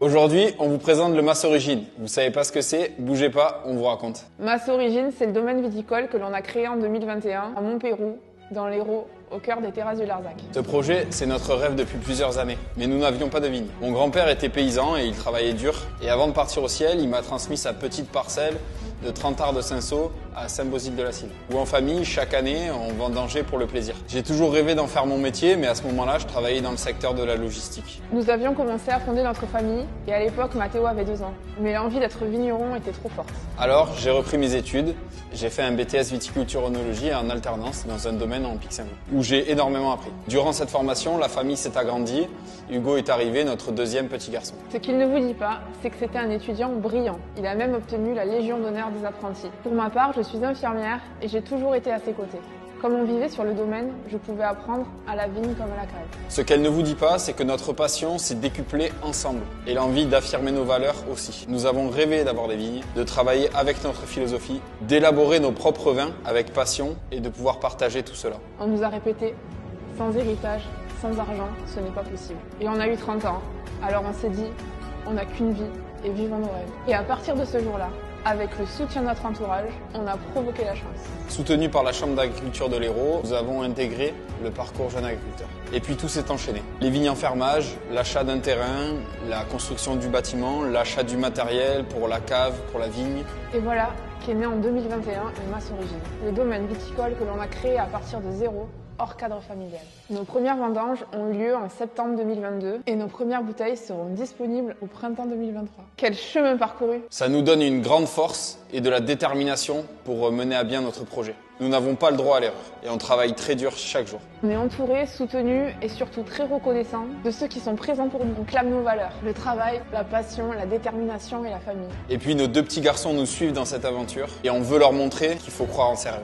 Aujourd'hui, on vous présente le Mas Origine. Vous savez pas ce que c'est? Bougez pas, on vous raconte. Mas Origine, c'est le domaine viticole que l'on a créé en 2021 à Montpeyroux, dans l'Hérault, au cœur des terrasses du Larzac. Ce projet, c'est notre rêve depuis plusieurs années, mais nous n'avions pas de vigne. Mon grand-père était paysan et il travaillait dur. Et avant de partir au ciel, il m'a transmis sa petite parcelle de 30 arts de Cinsault à Saint-Bosile-de-la-Cille, où en famille, chaque année, on vendangeait pour le plaisir. J'ai toujours rêvé d'en faire mon métier, mais à ce moment-là, je travaillais dans le secteur de la logistique. Nous avions commencé à fonder notre famille et à l'époque, Mathéo avait 2 ans. Mais l'envie d'être vigneron était trop forte. Alors, j'ai repris mes études. J'ai fait un BTS viticulture-œnologie en alternance dans un domaine en Pic-Saint-Loup, où j'ai énormément appris. Durant cette formation, la famille s'est agrandie. Hugo est arrivé, notre deuxième petit garçon. Ce qu'il ne vous dit pas, c'est que c'était un étudiant brillant. Il a même obtenu la Légion d'honneur des apprentis. Pour ma part, je suis infirmière et j'ai toujours été à ses côtés. Comme on vivait sur le domaine, je pouvais apprendre à la vigne comme à la cave. Ce qu'elle ne vous dit pas, c'est que notre passion s'est décuplée ensemble et l'envie d'affirmer nos valeurs aussi. Nous avons rêvé d'avoir des vignes, de travailler avec notre philosophie, d'élaborer nos propres vins avec passion et de pouvoir partager tout cela. On nous a répété, sans héritage, sans argent, ce n'est pas possible. Et on a eu 30 ans, alors on s'est dit, on n'a qu'une vie et vivons nos rêves. Et à partir de ce jour-là, avec le soutien de notre entourage, on a provoqué la chance. Soutenu par la Chambre d'agriculture de l'Hérault, nous avons intégré le parcours jeune agriculteur. Et puis tout s'est enchaîné. Les vignes en fermage, l'achat d'un terrain, la construction du bâtiment, l'achat du matériel pour la cave, pour la vigne. Et voilà qu'est né en 2021 le Mas Origine, le domaine viticole que l'on a créé à partir de zéro, hors cadre familial. Nos premières vendanges ont eu lieu en septembre 2022 et nos premières bouteilles seront disponibles au printemps 2023. Quel chemin parcouru! Ça nous donne une grande force et de la détermination pour mener à bien notre projet. Nous n'avons pas le droit à l'erreur et on travaille très dur chaque jour. On est entouré, soutenu et surtout très reconnaissant de ceux qui sont présents pour nous. On clame nos valeurs, le travail, la passion, la détermination et la famille. Et puis nos 2 petits garçons nous suivent dans cette aventure et on veut leur montrer qu'il faut croire en ses rêves.